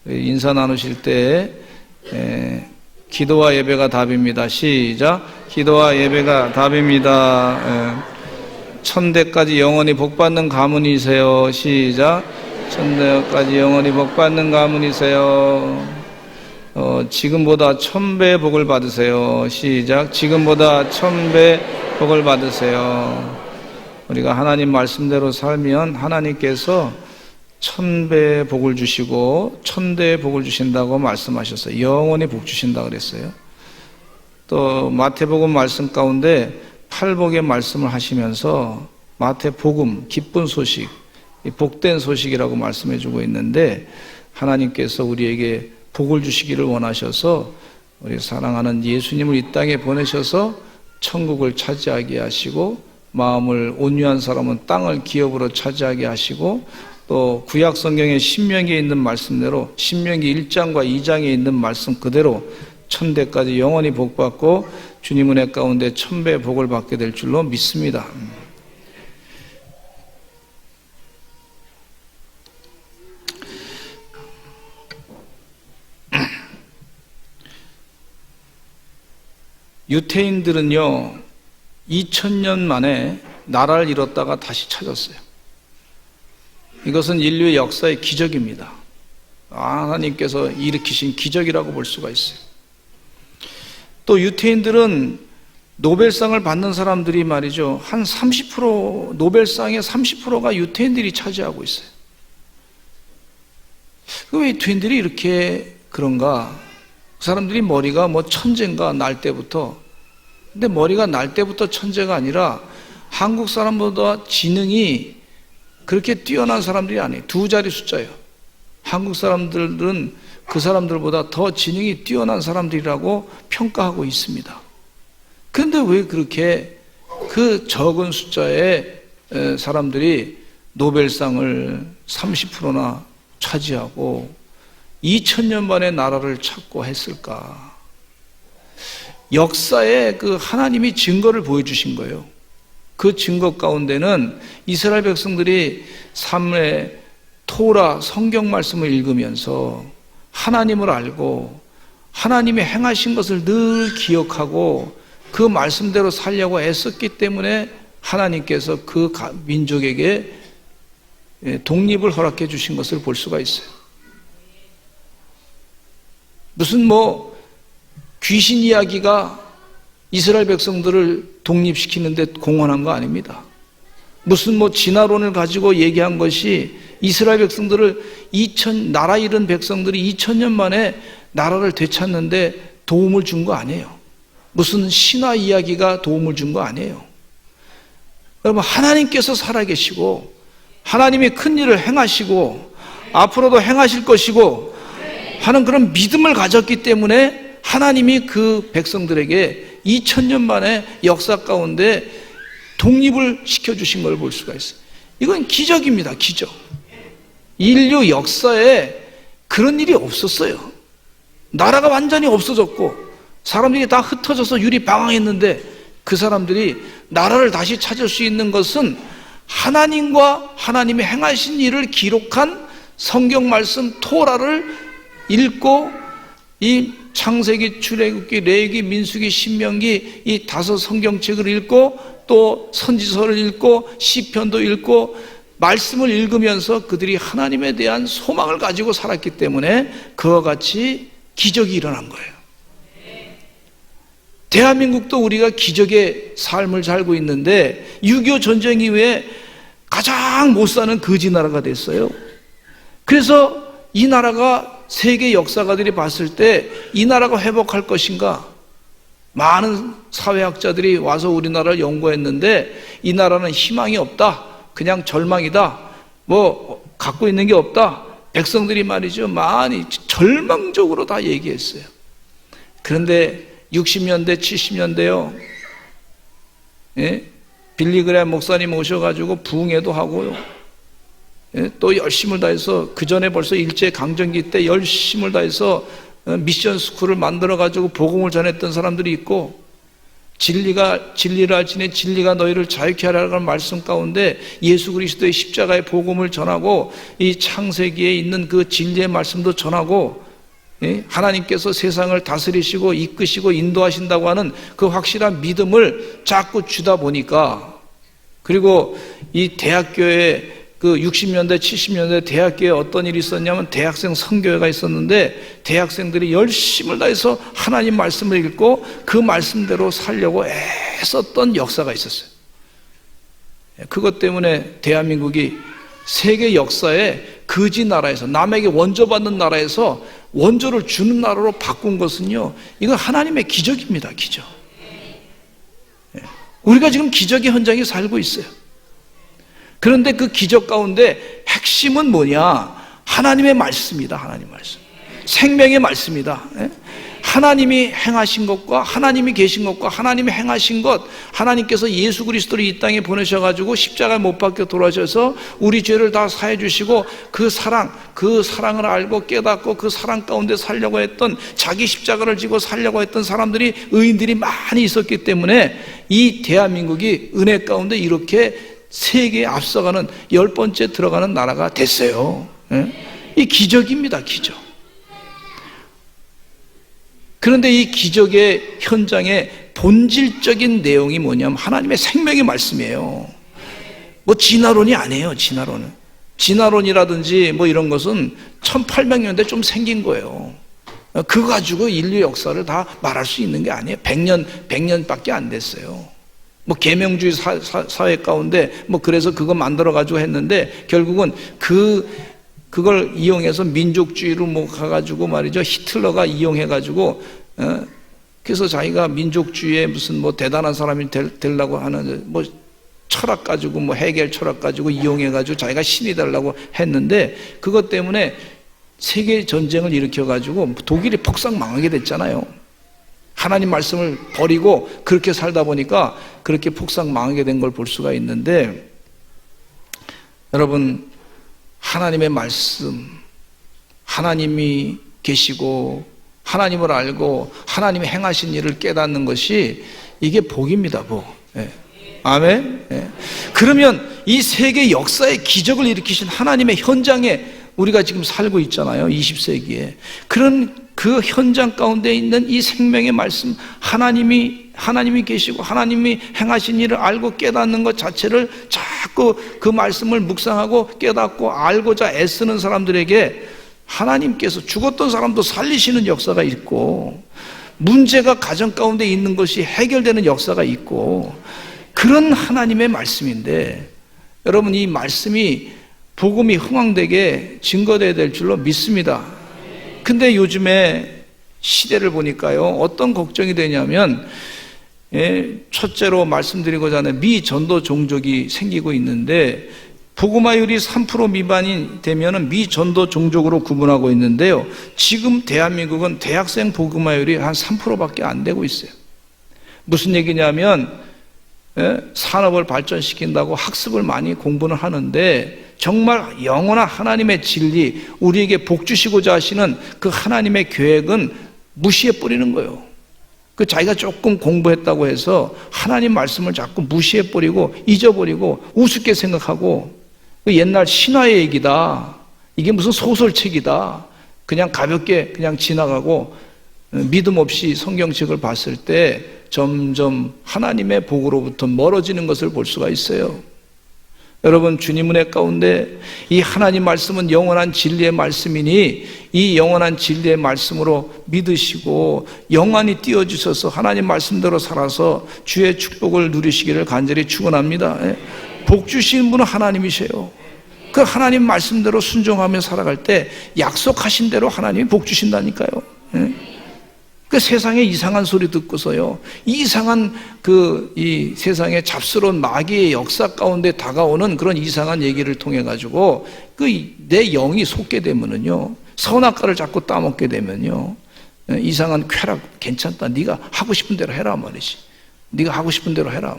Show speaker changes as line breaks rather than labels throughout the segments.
인사 나누실 때 기도와 예배가 답입니다. 시작. 기도와 예배가 답입니다. 천대까지 영원히 복받는 가문이세요. 시작. 천대까지 영원히 복받는 가문이세요. 지금보다 1000배 복을 받으세요. 시작. 지금보다 1000배 복을 받으세요. 우리가 하나님 말씀대로 살면 하나님께서 1000배의 복을 주시고 1000대의 복을 주신다고 말씀하셨어요. 영원히 복 주신다 그랬어요. 또 마태복음 말씀 가운데 팔복의 말씀을 하시면서 마태복음 기쁜 소식, 복된 소식이라고 말씀해 주고 있는데, 하나님께서 우리에게 복을 주시기를 원하셔서 우리 사랑하는 예수님을 이 땅에 보내셔서 천국을 차지하게 하시고, 마음을 온유한 사람은 땅을 기업으로 차지하게 하시고, 또 구약 성경의 신명기에 있는 말씀대로 신명기 1장과 2장에 있는 말씀 그대로 천대까지 영원히 복받고 주님 은혜 가운데 1000배의 복을 받게 될 줄로 믿습니다. 유태인들은요 2000년 만에 나라를 잃었다가 다시 찾았어요. 이것은 인류의 역사의 기적입니다. 하나님께서 일으키신 기적이라고 볼 수가 있어요. 또 유태인들은 노벨상을 받는 사람들이 말이죠, 한 30%, 노벨상의 30%가 유태인들이 차지하고 있어요. 왜 유태인들이 이렇게 그런가? 그 사람들이 머리가 뭐 천재인가, 날 때부터. 근데 머리가 날 때부터 천재가 아니라 한국 사람보다 지능이 그렇게 뛰어난 사람들이 아니에요. 2자리 숫자예요. 한국 사람들은 그 사람들보다 더 지능이 뛰어난 사람들이라고 평가하고 있습니다. 그런데 왜 그렇게 그 적은 숫자의 사람들이 노벨상을 30%나 차지하고 2000년 만에 나라를 찾고 했을까? 역사에 그 하나님이 증거를 보여주신 거예요. 그 증거 가운데는 이스라엘 백성들이 삶의 토라 성경 말씀을 읽으면서 하나님을 알고 하나님이 행하신 것을 늘 기억하고 그 말씀대로 살려고 애썼기 때문에 하나님께서 그 민족에게 독립을 허락해 주신 것을 볼 수가 있어요. 무슨 귀신 이야기가 이스라엘 백성들을 독립시키는데 공헌한 거 아닙니다. 무슨 진화론을 가지고 얘기한 것이 이스라엘 백성들을 나라 잃은 백성들이 2000년 만에 나라를 되찾는데 도움을 준 거 아니에요. 무슨 신화 이야기가 도움을 준 거 아니에요. 여러분, 하나님께서 살아계시고 하나님이 큰 일을 행하시고 앞으로도 행하실 것이고 하는 그런 믿음을 가졌기 때문에 하나님이 그 백성들에게 2000년 만에 역사 가운데 독립을 시켜주신 걸 볼 수가 있어요. 이건 기적입니다. 기적. 인류 역사에 그런 일이 없었어요. 나라가 완전히 없어졌고 사람들이 다 흩어져서 유리방황했는데 그 사람들이 나라를 다시 찾을 수 있는 것은 하나님과 하나님이 행하신 일을 기록한 성경 말씀 토라를 읽고 이 창세기, 출애굽기, 레위기, 민수기, 신명기 이 5 성경책을 읽고 또 선지서를 읽고 시편도 읽고 말씀을 읽으면서 그들이 하나님에 대한 소망을 가지고 살았기 때문에 그와 같이 기적이 일어난 거예요. 대한민국도 우리가 기적의 삶을 살고 있는데 6.25 전쟁 이후에 가장 못 사는 거지 나라가 됐어요. 그래서 이 나라가 세계 역사가들이 봤을 때 이 나라가 회복할 것인가? 많은 사회학자들이 와서 우리나라를 연구했는데 이 나라는 희망이 없다. 그냥 절망이다. 갖고 있는 게 없다. 백성들이 말이죠, 많이 절망적으로 다 얘기했어요. 그런데 60년대, 70년대요. 빌리그레 목사님 오셔가지고 부흥회도 하고요. 또 열심을 다해서 그 전에 벌써 일제강점기 때 열심을 다해서 미션 스쿨을 만들어가지고 복음을 전했던 사람들이 있고 진리를 알지니 진리가 너희를 자유케 하라는 말씀 가운데 예수 그리스도의 십자가의 복음을 전하고 이 창세기에 있는 그 진리의 말씀도 전하고, 하나님께서 세상을 다스리시고 이끄시고 인도하신다고 하는 그 확실한 믿음을 자꾸 주다 보니까, 그리고 이 대학교에 그 60년대 70년대 대학교에 어떤 일이 있었냐면 대학생 선교회가 있었는데 대학생들이 열심을 다해서 하나님 말씀을 읽고 그 말씀대로 살려고 애썼던 역사가 있었어요. 그것 때문에 대한민국이 세계 역사에 거지 나라에서, 남에게 원조받는 나라에서 원조를 주는 나라로 바꾼 것은요, 이건 하나님의 기적입니다. 기적. 우리가 지금 기적의 현장에 살고 있어요. 그런데 그 기적 가운데 핵심은 뭐냐? 하나님의 말씀이다. 하나님 말씀, 생명의 말씀이다. 하나님이 행하신 것과 하나님이 계신 것과 하나님이 행하신 것, 하나님께서 예수 그리스도를 이 땅에 보내셔가지고 십자가에 못 박혀 돌아가셔서 우리 죄를 다 사해 주시고 그 사랑을 알고 깨닫고 그 사랑 가운데 살려고 했던, 자기 십자가를 지고 살려고 했던 사람들이, 의인들이 많이 있었기 때문에 이 대한민국이 은혜 가운데 이렇게 세계에 앞서가는 10번째 들어가는 나라가 됐어요. 이 기적입니다. 기적. 그런데 이 기적의 현장의 본질적인 내용이 뭐냐면 하나님의 생명의 말씀이에요. 뭐 진화론이 아니에요. 진화론이라든지 뭐 이런 것은 1800년대 좀 생긴 거예요. 그거 가지고 인류 역사를 다 말할 수 있는 게 아니에요. 100년밖에 안 됐어요. 뭐 계명주의 사회 가운데 뭐 그래서 그거 만들어 가지고 했는데 결국은 그걸 이용해서 민족주의로 뭐 가가지고 말이죠, 히틀러가 이용해 가지고 그래서 자기가 민족주의에 무슨 뭐 대단한 사람이 되려고 하는 뭐 철학 가지고, 뭐 해겔 철학 가지고 이용해 가지고 자기가 신이 되려고 했는데, 그것 때문에 세계 전쟁을 일으켜 가지고 독일이 폭삭 망하게 됐잖아요. 하나님 말씀을 버리고 그렇게 살다 보니까 그렇게 폭삭 망하게 된 걸 볼 수가 있는데, 여러분, 하나님의 말씀, 하나님이 계시고 하나님을 알고 하나님이 행하신 일을 깨닫는 것이 이게 복입니다. 복. 아멘. 그러면 이 세계 역사의 기적을 일으키신 하나님의 현장에 우리가 지금 살고 있잖아요. 20세기에. 그런 그 현장 가운데 있는 이 생명의 말씀, 하나님이 계시고 하나님이 행하신 일을 알고 깨닫는 것 자체를 자꾸 그 말씀을 묵상하고 깨닫고 알고자 애쓰는 사람들에게 하나님께서 죽었던 사람도 살리시는 역사가 있고, 문제가 가정 가운데 있는 것이 해결되는 역사가 있고, 그런 하나님의 말씀인데, 여러분, 이 말씀이 복음이 흥황되게 증거되어야 될 줄로 믿습니다. 근데 요즘에 시대를 보니까요, 어떤 걱정이 되냐면, 첫째로 말씀드리고자 하는 미전도 종족이 생기고 있는데, 복음화율이 3% 미만이 되면 미전도 종족으로 구분하고 있는데요, 지금 대한민국은 대학생 복음화율이 한 3%밖에 안 되고 있어요. 무슨 얘기냐면, 산업을 발전시킨다고 학습을 많이 공부는 하는데, 정말 영원한 하나님의 진리, 우리에게 복 주시고자 하시는 그 하나님의 계획은 무시해 버리는 거예요. 그 자기가 조금 공부했다고 해서 하나님 말씀을 자꾸 무시해 버리고 잊어버리고 우습게 생각하고, 그 옛날 신화의 얘기다, 이게 무슨 소설책이다, 그냥 가볍게 그냥 지나가고 믿음 없이 성경책을 봤을 때 점점 하나님의 복으로부터 멀어지는 것을 볼 수가 있어요. 여러분, 주님 은혜 가운데 이 하나님 말씀은 영원한 진리의 말씀이니 이 영원한 진리의 말씀으로 믿으시고 영원히 띄워주셔서 하나님 말씀대로 살아서 주의 축복을 누리시기를 간절히 축원합니다. 복 주시는 분은 하나님이세요. 그 하나님 말씀대로 순종하며 살아갈 때 약속하신 대로 하나님이 복 주신다니까요. 그 세상에 이상한 소리 듣고서요, 이상한 이 세상에 잡스러운 마귀의 역사 가운데 다가오는 그런 이상한 얘기를 통해 가지고 내 영이 속게 되면은요, 선악과를 자꾸 따먹게 되면요, 이상한 쾌락, 괜찮다, 네가 하고 싶은 대로 해라 말이지, 네가 하고 싶은 대로 해라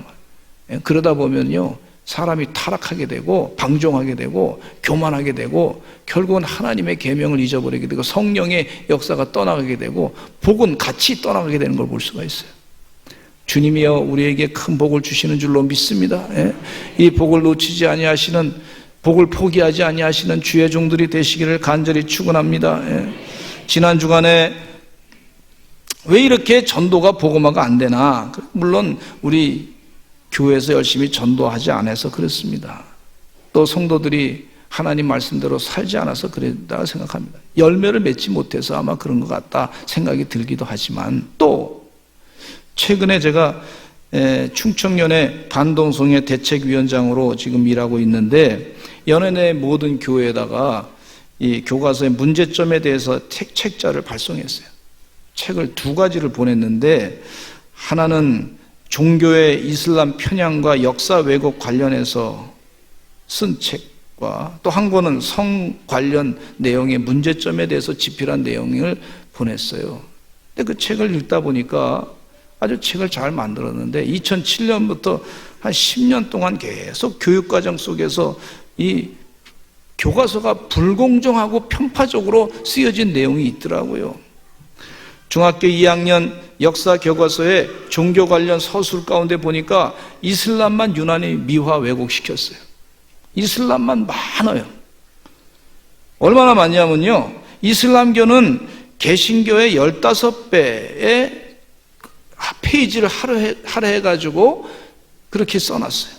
말. 그러다 보면요, 사람이 타락하게 되고 방종하게 되고 교만하게 되고 결국은 하나님의 계명을 잊어버리게 되고 성령의 역사가 떠나가게 되고 복은 같이 떠나가게 되는 걸 볼 수가 있어요. 주님이여 우리에게 큰 복을 주시는 줄로 믿습니다. 예? 이 복을 놓치지 아니하시는, 복을 포기하지 아니하시는 주의 종들이 되시기를 간절히 축원합니다. 예? 지난 주간에 왜 이렇게 전도가 복음화가 안 되나? 물론 우리 교회에서 열심히 전도하지 않아서 그렇습니다. 또 성도들이 하나님 말씀대로 살지 않아서 그랬다 생각합니다. 열매를 맺지 못해서 아마 그런 것 같다 생각이 들기도 하지만, 또 최근에 제가 충청연회 반동성애 대책위원장으로 지금 일하고 있는데, 연회 모든 교회에다가 이 교과서의 문제점에 대해서 책자를 발송했어요. 책을 2가지를 보냈는데, 하나는 종교의 이슬람 편향과 역사 왜곡 관련해서 쓴 책과, 또 한 권은 성 관련 내용의 문제점에 대해서 집필한 내용을 보냈어요. 근데 그 책을 읽다 보니까 아주 책을 잘 만들었는데, 2007년부터 한 10년 동안 계속 교육과정 속에서 이 교과서가 불공정하고 편파적으로 쓰여진 내용이 있더라고요. 중학교 2학년 역사 교과서에 종교 관련 서술 가운데 보니까 이슬람만 유난히 미화 왜곡시켰어요. 이슬람만 많아요. 얼마나 많냐면요, 이슬람교는 개신교의 15배의 페이지를 할애해가지고 그렇게 써놨어요.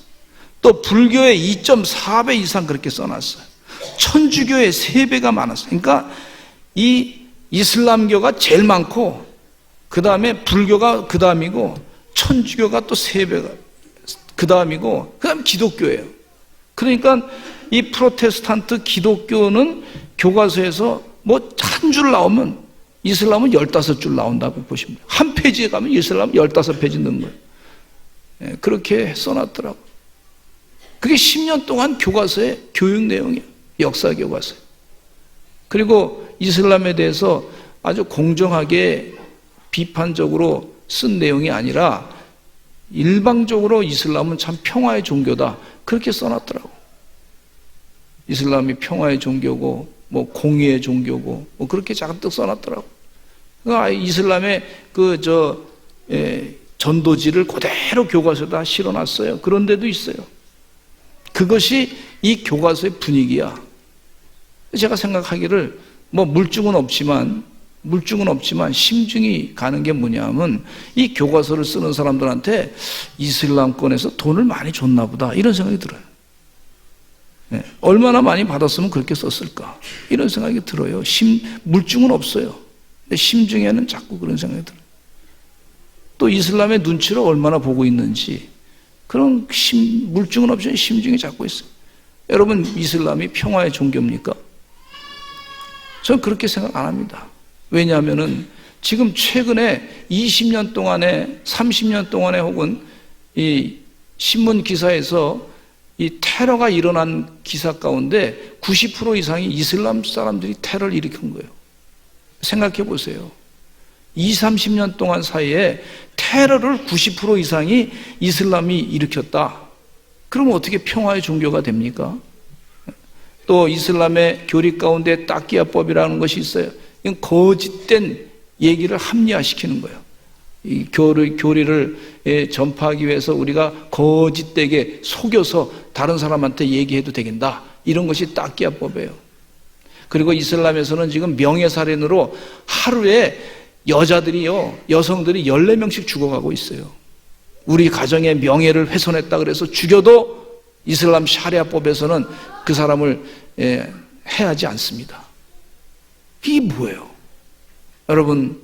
또 불교의 2.4배 이상 그렇게 써놨어요. 천주교의 3배가 많았어요. 그러니까 이 이슬람교가 제일 많고, 그 다음에 불교가 그 다음이고, 천주교가 또 3배가 그 다음이고, 그 다음에 기독교예요. 그러니까 이 프로테스탄트 기독교는 교과서에서 뭐 한 줄 나오면 이슬람은 15줄 나온다고 보시면 돼요. 한 페이지에 가면 이슬람은 15페이지 넣는 거예요. 그렇게 써놨더라고요. 그게 10년 동안 교과서의 교육 내용이에요. 역사 교과서에. 그리고 이슬람에 대해서 아주 공정하게 비판적으로 쓴 내용이 아니라 일방적으로 이슬람은 참 평화의 종교다, 그렇게 써놨더라고. 이슬람이 평화의 종교고 뭐 공의의 종교고 뭐 그렇게 잔뜩 써놨더라고. 그러니까 이슬람의 전도지를 그대로 교과서에다 실어놨어요. 그런 데도 있어요. 그것이 이 교과서의 분위기야. 제가 생각하기를 뭐 물증은 없지만 심증이 가는 게 뭐냐면, 이 교과서를 쓰는 사람들한테 이슬람권에서 돈을 많이 줬나 보다, 이런 생각이 들어요. 얼마나 많이 받았으면 그렇게 썼을까, 이런 생각이 들어요. 물증은 없어요. 근데 심증에는 자꾸 그런 생각이 들어요. 또 이슬람의 눈치를 얼마나 보고 있는지, 그런 물증은 없지만 심증이 자꾸 있어요. 여러분, 이슬람이 평화의 종교입니까? 저는 그렇게 생각 안 합니다. 왜냐하면은 지금 최근에 20년 동안에, 30년 동안에, 혹은 이 신문 기사에서 이 테러가 일어난 기사 가운데 90% 이상이 이슬람 사람들이 테러를 일으킨 거예요. 생각해 보세요. 20-30년 동안 사이에 테러를 90% 이상이 이슬람이 일으켰다. 그러면 어떻게 평화의 종교가 됩니까? 또 이슬람의 교리 가운데 따끼야법이라는 것이 있어요. 이건 거짓된 얘기를 합리화시키는 거예요. 이 교리를 전파하기 위해서 우리가 거짓되게 속여서 다른 사람한테 얘기해도 되겠다, 이런 것이 따끼야법이에요. 그리고 이슬람에서는 지금 명예살인으로 하루에 여성들이 14명씩 죽어가고 있어요. 우리 가정의 명예를 훼손했다 그래서 죽여도 이슬람 샤리아법에서는 그 사람을 해하지 않습니다. 이게 뭐예요? 여러분,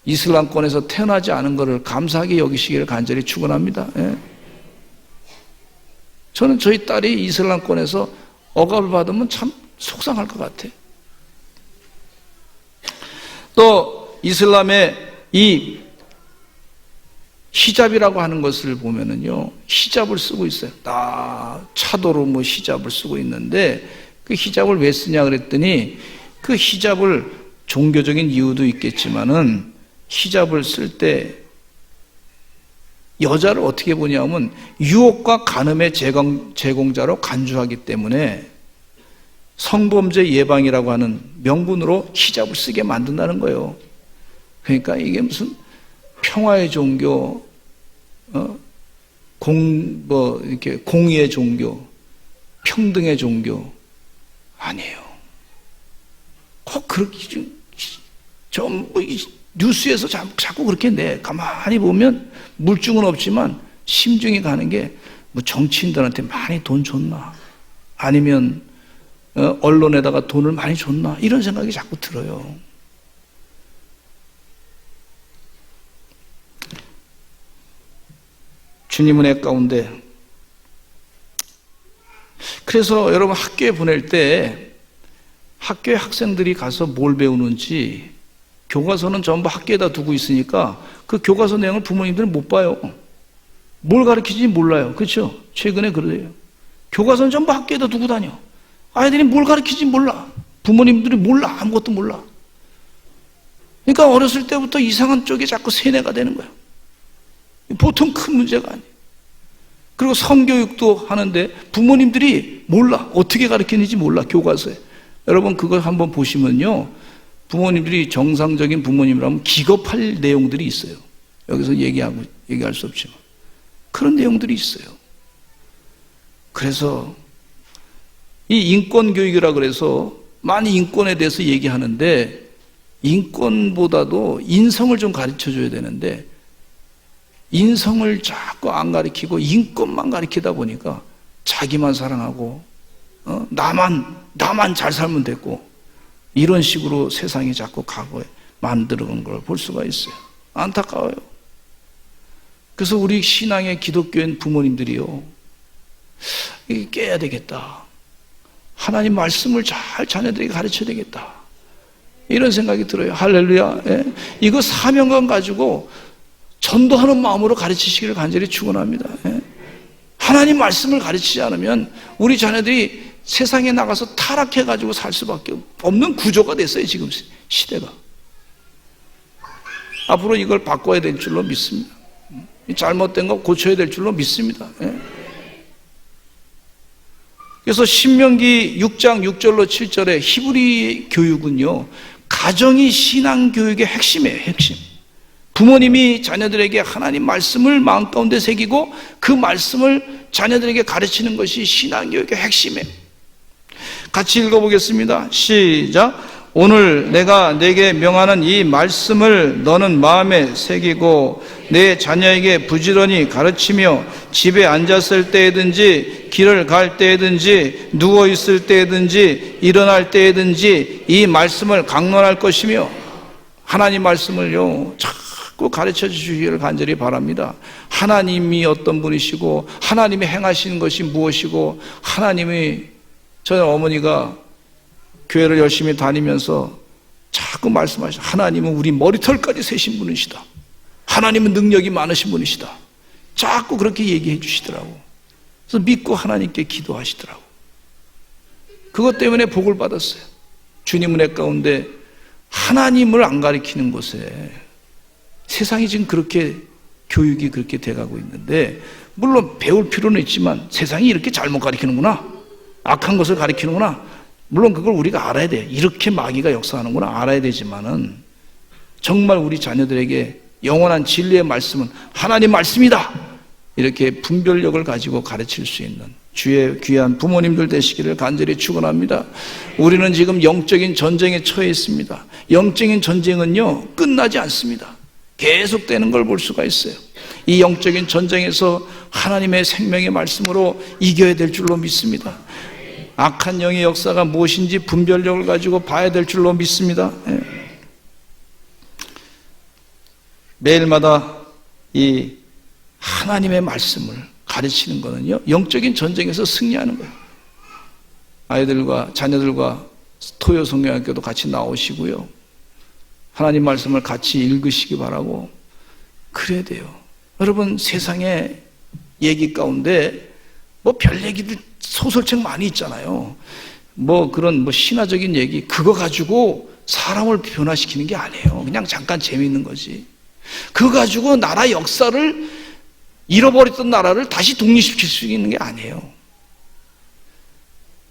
이슬람권에서 태어나지 않은 것을 감사하게 여기시기를 간절히 축원합니다. 저는 저희 딸이 이슬람권에서 억압을 받으면 참 속상할 것 같아요. 또 이슬람의 이 히잡이라고 하는 것을 보면은요, 히잡을 쓰고 있어요. 차도로 뭐 히잡을 쓰고 있는데, 그 히잡을 왜 쓰냐 그랬더니, 그 히잡을 종교적인 이유도 있겠지만은, 히잡을 쓸 때 여자를 어떻게 보냐면 유혹과 간음의 제공자로 간주하기 때문에 성범죄 예방이라고 하는 명분으로 히잡을 쓰게 만든다는 거예요. 그러니까 이게 무슨 평화의 종교, 이렇게 공의의 종교, 평등의 종교 아니에요. 꼭 그렇게 좀 뉴스에서 자꾸 그렇게 내. 가만히 보면 물증은 없지만 심증이 가는 게 뭐 정치인들한테 많이 돈 줬나, 아니면 언론에다가 돈을 많이 줬나, 이런 생각이 자꾸 들어요. 주님 은혜 가운데, 그래서 여러분 학교에 보낼 때 학교에 학생들이 가서 뭘 배우는지 교과서는 전부 학교에다 두고 있으니까 그 교과서 내용을 부모님들은 못 봐요. 뭘 가르치는지 몰라요. 그렇죠? 최근에 그래요. 교과서는 전부 학교에다 두고 다녀. 아이들이 뭘 가르치는지 몰라. 부모님들이 몰라. 아무것도 몰라. 그러니까 어렸을 때부터 이상한 쪽에 자꾸 세뇌가 되는 거예요. 보통 큰 문제가 아니에요. 그리고 성교육도 하는데 부모님들이 몰라. 어떻게 가르치는지 몰라. 교과서에. 여러분 그거 한번 보시면요, 부모님들이 정상적인 부모님이라면 기겁할 내용들이 있어요. 여기서 얘기할 수 없지만 그런 내용들이 있어요. 그래서 이 인권교육이라 그래서 많이 인권에 대해서 얘기하는데, 인권보다도 인성을 좀 가르쳐줘야 되는데 인성을 자꾸 안 가르치고 인권만 가르치다 보니까 자기만 사랑하고 나만 잘 살면 됐고, 이런 식으로 세상이 자꾸 과거에 만들어온 걸 볼 수가 있어요. 안타까워요. 그래서 우리 신앙의 기독교인 부모님들이요, 이게 깨야 되겠다. 하나님 말씀을 잘 자녀들에게 가르쳐야 되겠다. 이런 생각이 들어요. 할렐루야. 예? 이거 사명감 가지고 전도하는 마음으로 가르치시기를 간절히 축원합니다. 예? 하나님 말씀을 가르치지 않으면 우리 자녀들이 세상에 나가서 타락해가지고 살 수밖에 없는 구조가 됐어요. 지금 시대가. 앞으로 이걸 바꿔야 될 줄로 믿습니다. 잘못된 거 고쳐야 될 줄로 믿습니다. 예? 그래서 신명기 6장 6절로 7절에 히브리 교육은요, 가정이 신앙 교육의 핵심이에요. 핵심. 부모님이 자녀들에게 하나님 말씀을 마음 가운데 새기고 그 말씀을 자녀들에게 가르치는 것이 신앙 교육의 핵심이에요. 같이 읽어보겠습니다. 시작. 오늘 내가 내게 명하는 이 말씀을 너는 마음에 새기고 내 자녀에게 부지런히 가르치며 집에 앉았을 때든지 길을 갈 때든지 누워 있을 때든지 일어날 때든지 이 말씀을 강론할 것이며, 하나님 말씀을요 자꾸 가르쳐 주시기를 간절히 바랍니다. 하나님이 어떤 분이시고 하나님이 행하시는 것이 무엇이고, 하나님이, 저희 어머니가 교회를 열심히 다니면서 자꾸 말씀하시죠. 하나님은 우리 머리털까지 세신 분이시다. 하나님은 능력이 많으신 분이시다. 자꾸 그렇게 얘기해 주시더라고. 그래서 믿고 하나님께 기도하시더라고. 그것 때문에 복을 받았어요. 주님 은혜 가운데 하나님을 안 가리키는 곳에 세상이 지금 그렇게 교육이 그렇게 돼가고 있는데, 물론 배울 필요는 있지만 세상이 이렇게 잘못 가리키는구나, 악한 것을 가리키는구나, 물론 그걸 우리가 알아야 돼. 이렇게 마귀가 역사하는구나 알아야 되지만은, 정말 우리 자녀들에게 영원한 진리의 말씀은 하나님 말씀이다, 이렇게 분별력을 가지고 가르칠 수 있는 주의 귀한 부모님들 되시기를 간절히 축원합니다. 우리는 지금 영적인 전쟁에 처해 있습니다. 영적인 전쟁은요 끝나지 않습니다. 계속되는 걸 볼 수가 있어요. 이 영적인 전쟁에서 하나님의 생명의 말씀으로 이겨야 될 줄로 믿습니다. 악한 영의 역사가 무엇인지 분별력을 가지고 봐야 될 줄로 믿습니다. 매일마다 이 하나님의 말씀을 가르치는 것은요 영적인 전쟁에서 승리하는 거예요. 아이들과 자녀들과 토요 성경학교도 같이 나오시고요, 하나님 말씀을 같이 읽으시기 바라고 그래야 돼요. 여러분 세상의 얘기 가운데 뭐 별 얘기들 소설책 많이 있잖아요. 뭐 그런 신화적인 얘기, 그거 가지고 사람을 변화시키는 게 아니에요. 그냥 잠깐 재미있는 거지. 그거 가지고 나라 역사를, 잃어버렸던 나라를 다시 독립시킬 수 있는 게 아니에요.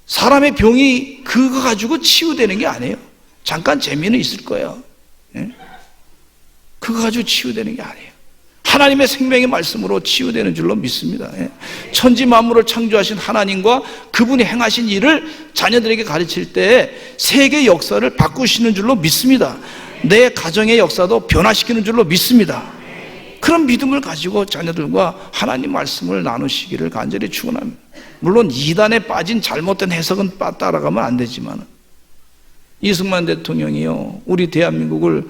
사람의 병이 그거 가지고 치유되는 게 아니에요. 잠깐 재미는 있을 거예요. 그거 가지고 치유되는 게 아니에요. 하나님의 생명의 말씀으로 치유되는 줄로 믿습니다. 천지 만물을 창조하신 하나님과 그분이 행하신 일을 자녀들에게 가르칠 때 세계 역사를 바꾸시는 줄로 믿습니다. 내 가정의 역사도 변화시키는 줄로 믿습니다. 그런 믿음을 가지고 자녀들과 하나님 말씀을 나누시기를 간절히 축원합니다. 물론 이단에 빠진 잘못된 해석은 따라가면 안 되지만, 이승만 대통령이요, 우리 대한민국을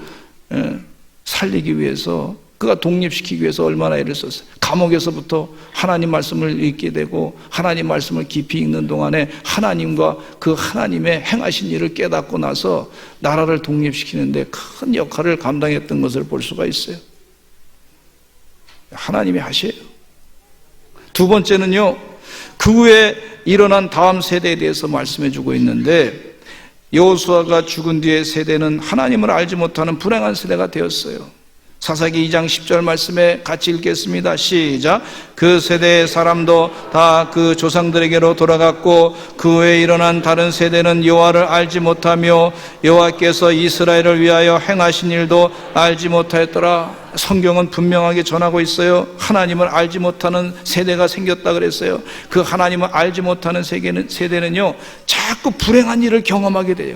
살리기 위해서, 그가 독립시키기 위해서 얼마나 애를 썼어요. 감옥에서부터 하나님 말씀을 읽게 되고 하나님 말씀을 깊이 읽는 동안에 하나님과 그 하나님의 행하신 일을 깨닫고 나서 나라를 독립시키는데 큰 역할을 감당했던 것을 볼 수가 있어요. 하나님이 하셔요. 두 번째는요, 그 후에 일어난 다음 세대에 대해서 말씀해 주고 있는데, 여호수아가 죽은 뒤의 세대는 하나님을 알지 못하는 불행한 세대가 되었어요. 사사기 2장 10절 말씀에 같이 읽겠습니다. 시작. 그 세대의 사람도 다 그 조상들에게로 돌아갔고 그 후에 일어난 다른 세대는 여호와를 알지 못하며 여호와께서 이스라엘을 위하여 행하신 일도 알지 못하였더라. 성경은 분명하게 전하고 있어요. 하나님을 알지 못하는 세대가 생겼다 그랬어요. 그 하나님을 알지 못하는 세대는요, 자꾸 불행한 일을 경험하게 돼요.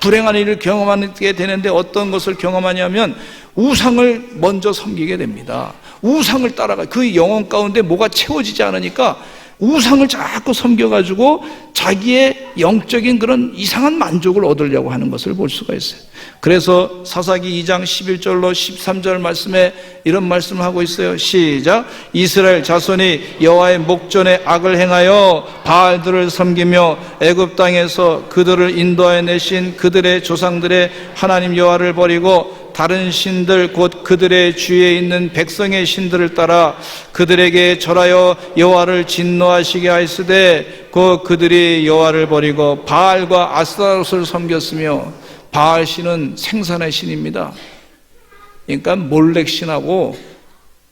불행한 일을 경험하게 되는데 어떤 것을 경험하냐면 우상을 먼저 섬기게 됩니다. 우상을 따라가, 그 영혼 가운데 뭐가 채워지지 않으니까 우상을 자꾸 섬겨가지고 자기의 영적인 그런 이상한 만족을 얻으려고 하는 것을 볼 수가 있어요. 그래서 사사기 2장 11절로 13절 말씀에 이런 말씀을 하고 있어요. 시작. 이스라엘 자손이 여호와의 목전에 악을 행하여 바알들을 섬기며 애굽 땅에서 그들을 인도하여 내신 그들의 조상들의 하나님 여호와를 버리고 다른 신들 곧 그들의 주위에 있는 백성의 신들을 따라 그들에게 절하여 여호와를 진노하시게 하였으되 곧 그들이 여호와를 버리고 바알과 아스타롯을 섬겼으며, 바알 신은 생산의 신입니다. 그러니까 몰렉 신하고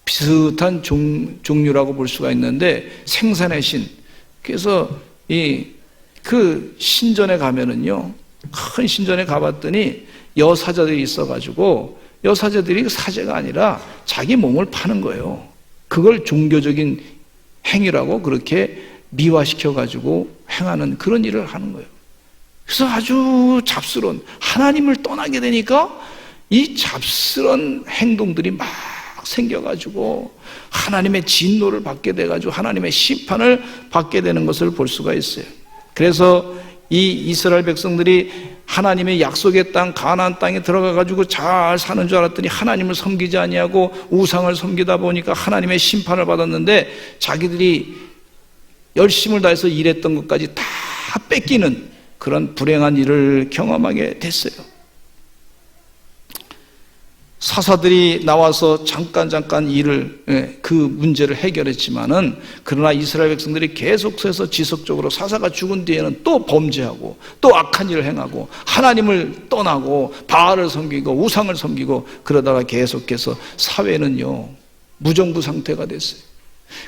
비슷한 종류라고 볼 수가 있는데 생산의 신. 그래서 그 신전에 가면은요, 큰 신전에 가봤더니 여사제들이 있어가지고 여사제들이 사제가 아니라 자기 몸을 파는 거예요. 그걸 종교적인 행위라고 그렇게 미화시켜가지고 행하는 그런 일을 하는 거예요. 그래서 아주 잡스러운, 하나님을 떠나게 되니까 이 잡스러운 행동들이 막 생겨가지고 하나님의 진노를 받게 돼가지고 하나님의 심판을 받게 되는 것을 볼 수가 있어요. 그래서 이 이스라엘 백성들이 하나님의 약속의 땅 가나안 땅에 들어가가지고 잘 사는 줄 알았더니 하나님을 섬기지 아니하고 우상을 섬기다 보니까 하나님의 심판을 받았는데, 자기들이 열심을 다해서 일했던 것까지 다 뺏기는 그런 불행한 일을 경험하게 됐어요. 사사들이 나와서 잠깐 일을, 그 문제를 해결했지만은, 그러나 이스라엘 백성들이 계속해서 지속적으로 사사가 죽은 뒤에는 또 범죄하고 또 악한 일을 행하고 하나님을 떠나고 바알을 섬기고 우상을 섬기고 그러다가 계속해서 사회는요, 무정부 상태가 됐어요.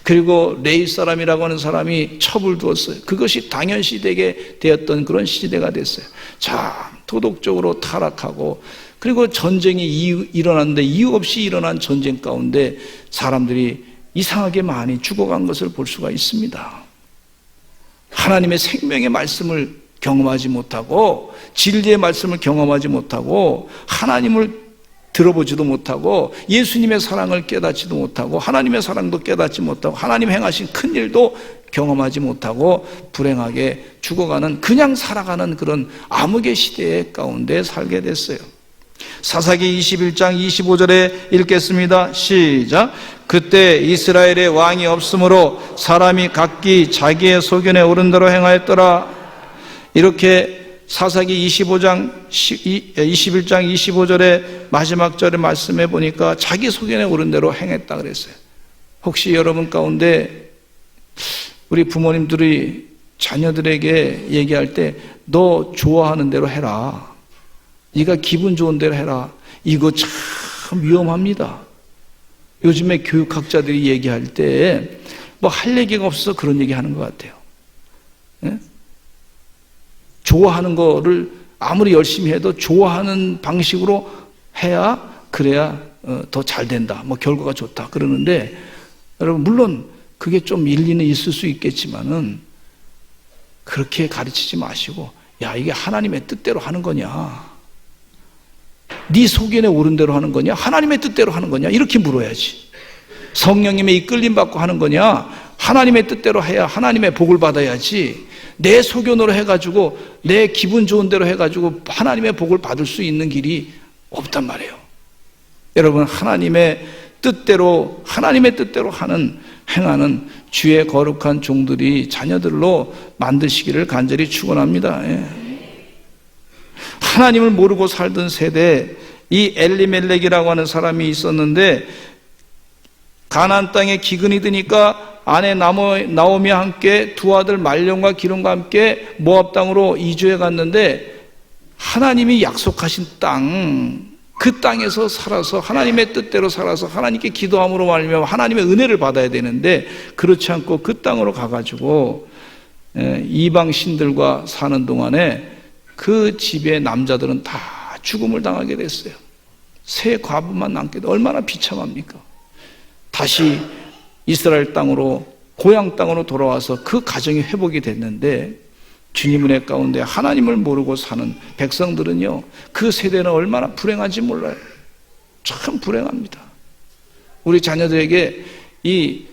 그리고 레위 사람이라고 하는 사람이 첩을 두었어요. 그것이 당연시되게 되었던 그런 시대가 됐어요. 참 도덕적으로 타락하고, 그리고 전쟁이 일어났는데 이유 없이 일어난 전쟁 가운데 사람들이 이상하게 많이 죽어간 것을 볼 수가 있습니다. 하나님의 생명의 말씀을 경험하지 못하고 진리의 말씀을 경험하지 못하고 하나님을 들어보지도 못하고 예수님의 사랑을 깨닫지도 못하고 하나님의 사랑도 깨닫지 못하고 하나님 행하신 큰 일도 경험하지 못하고 불행하게 죽어가는, 그냥 살아가는 그런 암흑의 시대 가운데 살게 됐어요. 사사기 21장 25절에 읽겠습니다. 시작. 그때 이스라엘에 왕이 없으므로 사람이 각기 자기의 소견에 오른 대로 행하였더라. 이렇게 사사기 21장 25절에 마지막 절에 말씀해 보니까 자기 소견에 오른 대로 행했다 그랬어요. 혹시 여러분 가운데 우리 부모님들이 자녀들에게 얘기할 때 너 좋아하는 대로 해라, 네가 기분 좋은 대로 해라, 이거 참 위험합니다. 요즘에 교육학자들이 얘기할 때 뭐 할 얘기가 없어서 그런 얘기 하는 것 같아요. 예? 좋아하는 거를 아무리 열심히 해도 좋아하는 방식으로 해야, 그래야 더 잘 된다, 뭐 결과가 좋다 그러는데, 여러분 물론 그게 좀 일리는 있을 수 있겠지만은 그렇게 가르치지 마시고, 야 이게 하나님의 뜻대로 하는 거냐, 네 소견에 오른 대로 하는 거냐, 하나님의 뜻대로 하는 거냐, 이렇게 물어야지. 성령님의 이끌림 받고 하는 거냐, 하나님의 뜻대로 해야 하나님의 복을 받아야지, 내 소견으로 해가지고 내 기분 좋은 대로 해가지고 하나님의 복을 받을 수 있는 길이 없단 말이에요. 여러분 하나님의 뜻대로 행하는 주의 거룩한 종들이 자녀들로 만드시기를 간절히 축원합니다. 하나님을 모르고 살던 세대, 이 엘리멜렉이라고 하는 사람이 있었는데 가나안 땅에 기근이 드니까 아내 나오미와 함께 두 아들 말론과 기론과 함께 모압 땅으로 이주해 갔는데, 하나님이 약속하신 땅, 그 땅에서 살아서 하나님의 뜻대로 살아서 하나님께 기도함으로 말미암아 하나님의 은혜를 받아야 되는데, 그렇지 않고 그 땅으로 가가지고 이방 신들과 사는 동안에 그 집의 남자들은 다 죽음을 당하게 됐어요. 세 과부만 남게 돼. 얼마나 비참합니까? 다시 이스라엘 땅으로, 고향 땅으로 돌아와서 그 가정이 회복이 됐는데, 주님 은혜 가운데 하나님을 모르고 사는 백성들은요, 그 세대는 얼마나 불행한지 몰라요. 참 불행합니다. 우리 자녀들에게 이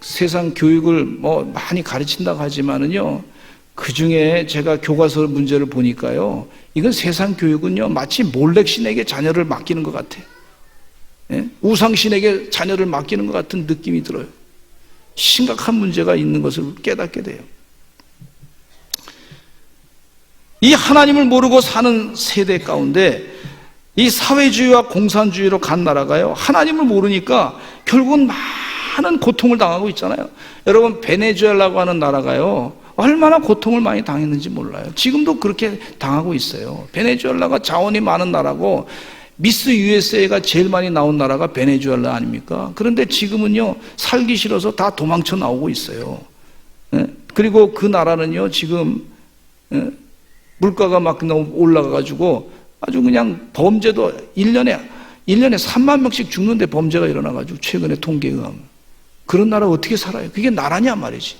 세상 교육을 뭐 많이 가르친다고 하지만은요, 그 중에 제가 교과서 문제를 보니까요, 이건 세상 교육은요 마치 몰렉신에게 자녀를 맡기는 것 같아요. 우상신에게 자녀를 맡기는 것 같은 느낌이 들어요. 심각한 문제가 있는 것을 깨닫게 돼요. 이 하나님을 모르고 사는 세대 가운데 이 사회주의와 공산주의로 간 나라가요, 하나님을 모르니까 결국은 많은 고통을 당하고 있잖아요. 여러분 베네수엘라고 하는 나라가요 얼마나 고통을 많이 당했는지 몰라요. 지금도 그렇게 당하고 있어요. 베네수엘라가 자원이 많은 나라고, 미스 USA가 제일 많이 나온 나라가 베네수엘라 아닙니까? 그런데 지금은요 살기 싫어서 다 도망쳐 나오고 있어요. 그리고 그 나라는요 지금 물가가 막 너무 올라가가지고 아주 그냥 범죄도 1년에 3만 명씩 죽는데 범죄가 일어나가지고, 최근에 통계에 의하면. 그런 나라 어떻게 살아요? 그게 나라냐 말이지.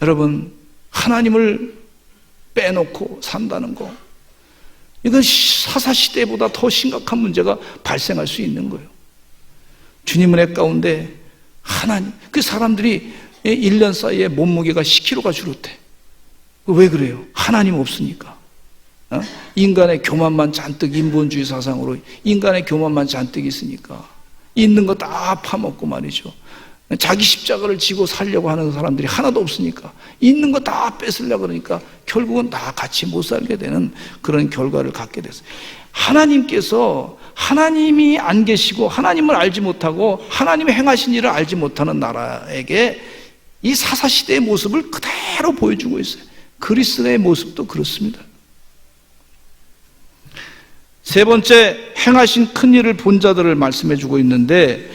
여러분 하나님을 빼놓고 산다는 거, 이건 사사시대보다 더 심각한 문제가 발생할 수 있는 거예요. 주님 은혜 가운데 하나님, 그 사람들이 1년 사이에 몸무게가 10kg가 줄었대. 왜 그래요? 하나님 없으니까. 인간의 교만만 잔뜩, 인본주의 사상으로 인간의 교만만 잔뜩 있으니까 있는 거 다 파먹고 말이죠. 자기 십자가를 지고 살려고 하는 사람들이 하나도 없으니까 있는 거 다 뺏으려고 그러니까 결국은 다 같이 못 살게 되는 그런 결과를 갖게 됐어요. 하나님께서, 하나님이 안 계시고 하나님을 알지 못하고 하나님의 행하신 일을 알지 못하는 나라에게 이 사사시대의 모습을 그대로 보여주고 있어요. 그리스도의 모습도 그렇습니다. 세 번째, 행하신 큰 일을 본 자들을 말씀해 주고 있는데,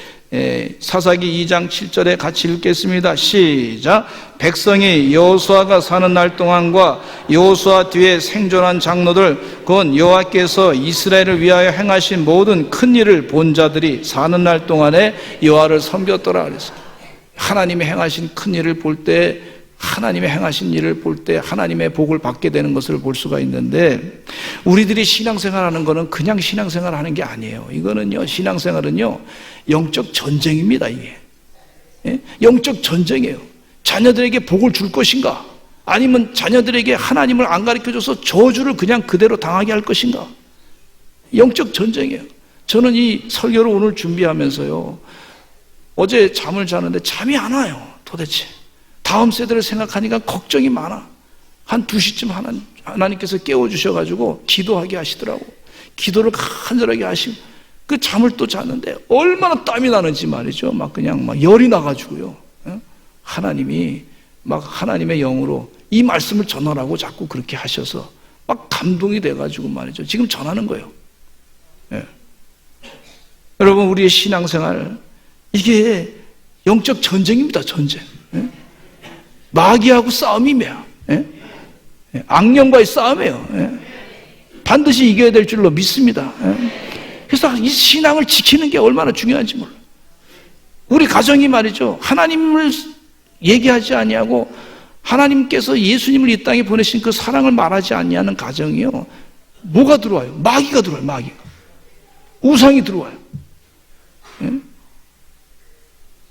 사사기 2장 7절에 같이 읽겠습니다. 시작. 백성이 여호수아가 사는 날 동안과 여호수아 뒤에 생존한 장로들, 곧 여호와께서 이스라엘을 위하여 행하신 모든 큰 일을 본 자들이 사는 날 동안에 여호와를 섬겼더라 그랬어요. 하나님의 행하신 큰 일을 볼 때, 하나님의 행하신 일을 볼 때 하나님의 복을 받게 되는 것을 볼 수가 있는데, 우리들이 신앙생활하는 거는 그냥 신앙생활하는 게 아니에요. 이거는요, 신앙생활은요 영적 전쟁입니다. 이게 영적 전쟁이에요. 자녀들에게 복을 줄 것인가, 아니면 자녀들에게 하나님을 안 가르쳐줘서 저주를 그냥 그대로 당하게 할 것인가. 영적 전쟁이에요. 저는 이 설교를 오늘 준비하면서요, 어제 잠을 자는데 잠이 안 와요. 도대체 다음 세대를 생각하니까 걱정이 많아. 한 2시쯤 하나님께서 깨워주셔가지고 기도하게 하시더라고. 기도를 간절하게 하시고, 그 잠을 또 잤는데 얼마나 땀이 나는지 말이죠. 막 그냥 막 열이 나가지고요. 하나님이 막 하나님의 영으로 이 말씀을 전하라고 자꾸 그렇게 하셔서 막 감동이 돼가지고 말이죠. 지금 전하는 거예요. 여러분, 우리의 신앙생활, 이게 영적 전쟁입니다. 전쟁. 마귀하고 싸움이며, 악령과의 싸움이에요. 반드시 이겨야 될 줄로 믿습니다. 그래서 이 신앙을 지키는 게 얼마나 중요한지 몰라요. 우리 가정이 말이죠, 하나님을 얘기하지 아니하고 하나님께서 예수님을 이 땅에 보내신 그 사랑을 말하지 아니하는 가정이요, 뭐가 들어와요? 마귀가 들어와요. 마귀가. 우상이 들어와요. 예?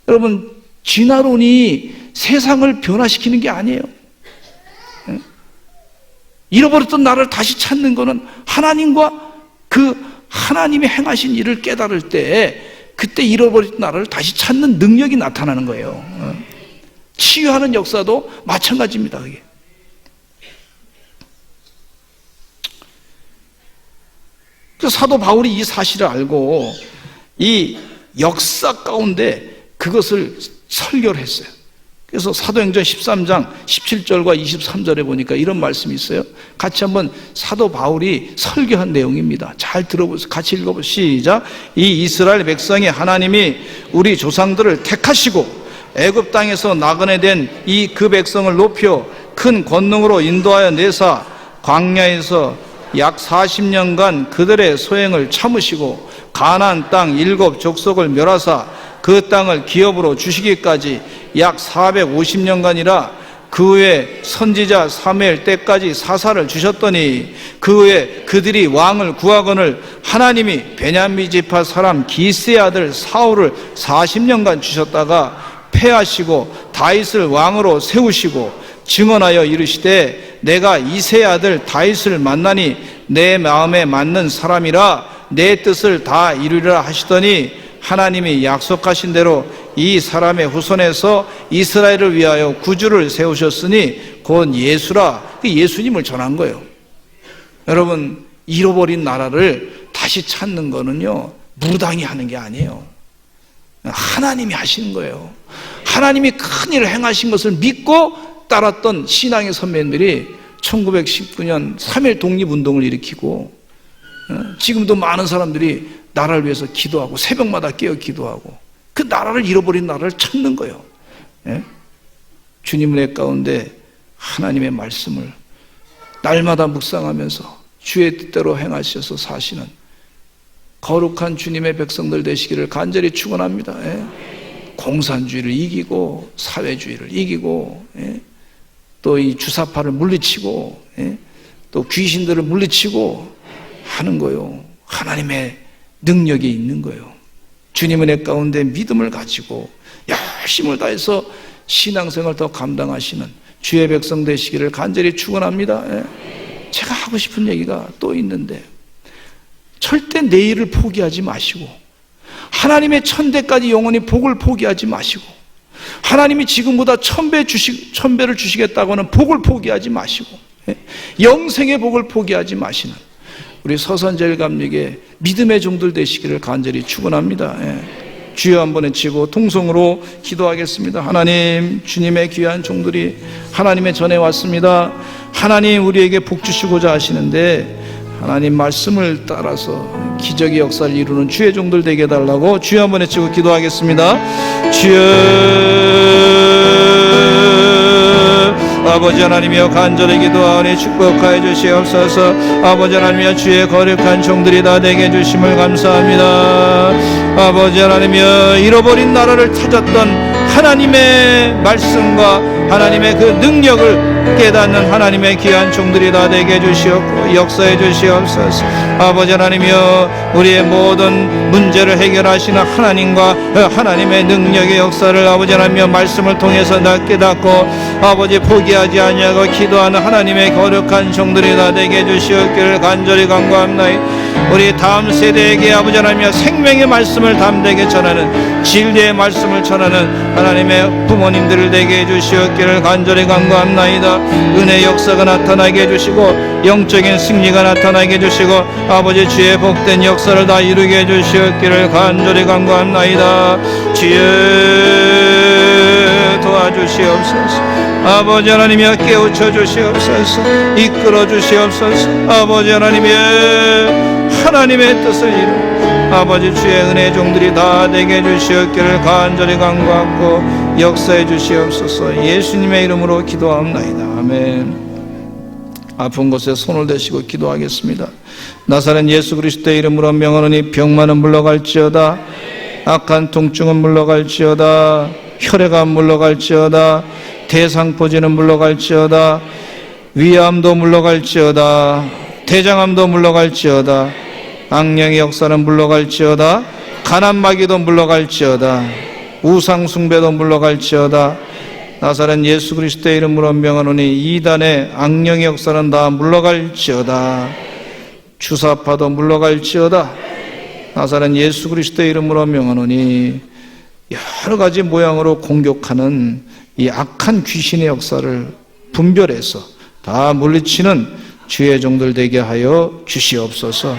여러분, 진화론이 세상을 변화시키는 게 아니에요. 예? 잃어버렸던 나를 다시 찾는 것은 하나님과 그 하나님이 행하신 일을 깨달을 때, 그때 잃어버렸던 나를 다시 찾는 능력이 나타나는 거예요. 치유하는 역사도 마찬가지입니다. 그게. 그래서 사도 바울이 이 사실을 알고 이 역사 가운데 그것을 설교를 했어요. 그래서 사도행전 13장 17절과 23절에 보니까 이런 말씀이 있어요. 같이 한번 사도 바울이 설교한 내용입니다. 잘 들어보세요. 같이 읽어보세요. 시작. 이 이스라엘 백성이 하나님이 우리 조상들을 택하시고 애굽 땅에서 나그네 된 이 그 백성을 높여 큰 권능으로 인도하여 내사 광야에서 약 40년간 그들의 소행을 참으시고 가나안 땅 7 족속을 멸하사 그 땅을 기업으로 주시기까지 약 450년간이라 그 후에 선지자 사무엘 때까지 사사를 주셨더니 그 후에 그들이 왕을 구하거늘 하나님이 베냐민 지파 사람 기스의 아들 사울을 40년간 주셨다가 패하시고 다윗을 왕으로 세우시고 증언하여 이르시되 내가 이새의 아들 다윗을 만나니 내 마음에 맞는 사람이라 내 뜻을 다 이루리라 하시더니 하나님이 약속하신 대로 이 사람의 후손에서 이스라엘을 위하여 구주를 세우셨으니 곧 예수라. 예수님을 전한 거예요. 여러분, 잃어버린 나라를 다시 찾는 거는요, 무당이 하는 게 아니에요. 하나님이 하시는 거예요. 하나님이 큰 일을 행하신 것을 믿고 따랐던 신앙의 선배님들이 1919년 3.1 독립운동을 일으키고 지금도 많은 사람들이 나라를 위해서 기도하고 새벽마다 깨어 기도하고 그 나라를 잃어버린 나라를 찾는 거예요. 예? 주님의 가운데 하나님의 말씀을 날마다 묵상하면서 주의 뜻대로 행하셔서 사시는 거룩한 주님의 백성들 되시기를 간절히 축원합니다. 예? 공산주의를 이기고 사회주의를 이기고 예? 또 이 주사파를 물리치고 예? 또 귀신들을 물리치고 하는 거요. 하나님의 능력이 있는 거예요. 주님의 내 가운데 믿음을 가지고 열심을 다해서 신앙생활 더 감당하시는 주의 백성 되시기를 간절히 축원합니다. 예? 제가 하고 싶은 얘기가 또 있는데 절대 내일을 포기하지 마시고 하나님의 천대까지 영원히 복을 포기하지 마시고 하나님이 지금보다 1000배를 주시겠다고는 복을 포기하지 마시고 영생의 복을 포기하지 마시는 우리 서선젤 감독의 믿음의 종들 되시기를 간절히 축원합니다. 주여 한번 외치고 통성으로 기도하겠습니다. 하나님, 주님의 귀한 종들이 하나님의 전에 왔습니다. 하나님, 우리에게 복 주시고자 하시는데 하나님 말씀을 따라서 기적의 역사를 이루는 주의 종들 되게 해달라고 주여 한번 외치고 기도하겠습니다. 주여, 아버지 하나님이여 간절히 기도하오니 축복하여 주시옵소서. 아버지 하나님이여 주의 거룩한 종들이 다 되게 해주심을 감사합니다. 아버지 하나님이여 잃어버린 나라를 찾았던 하나님의 말씀과 하나님의 그 능력을 깨닫는 하나님의 귀한 종들이 다 되게 해주시옵고 역사해 주시옵소서. 아버지 하나님이여 우리의 모든 문제를 해결하시는 하나님과 하나님의 능력의 역사를 아버지 하나님이여 말씀을 통해서 다 깨닫고 아버지 포기하지 아니하고 기도하는 하나님의 거룩한 종들이 다 되게 해주시옵기를 간절히 간구합나이다. 우리 다음 세대에게 아버지 하나님이여 생명의 말씀을 담대게 전하는 진리의 말씀을 전하는 하나님의 부모님들을 되게 해주시옵기를 간절히 간구합나이다. 은혜의 역사가 나타나게 해주시고 영적인 승리가 나타나게 해주시고 아버지 주의 복된 역사를 다 이루게 해주시옵기를 간절히 간구합나이다. 주여 도와주시옵소서. 아버지 하나님이여 깨우쳐 주시옵소서. 이끌어 주시옵소서. 아버지 하나님이여 하나님의 뜻을 이루 아버지 주의 은혜의 종들이 다 되게 해주시옵기를 간절히 간구하고 역사해 주시옵소서. 예수님의 이름으로 기도하옵나이다. 아멘. 아픈 곳에 손을 대시고 기도하겠습니다. 나사렛 예수 그리스도의 이름으로 명하노니 병만은 물러갈지어다. 악한 통증은 물러갈지어다. 혈액암 물러갈지어다. 대상포진은 물러갈지어다. 위암도 물러갈지어다. 대장암도 물러갈지어다. 악령의 역사는 물러갈지어다. 가난마귀도 물러갈지어다. 우상숭배도 물러갈지어다. 나사렛 예수 그리스도의 이름으로 명하노니 이단의 악령의 역사는 다 물러갈지어다. 주사파도 물러갈지어다. 나사렛 예수 그리스도의 이름으로 명하노니 여러 가지 모양으로 공격하는 이 악한 귀신의 역사를 분별해서 다 물리치는 주의 종들 되게 하여 주시옵소서.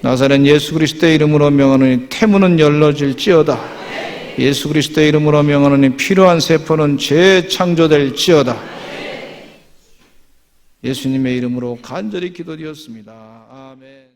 나사렛 예수 그리스도의 이름으로 명하노니 태문은 열려질지어다. 예수 그리스도의 이름으로 명하노니 필요한 세포는 재창조될지어다. 예수님의 이름으로 간절히 기도드렸습니다. 아멘.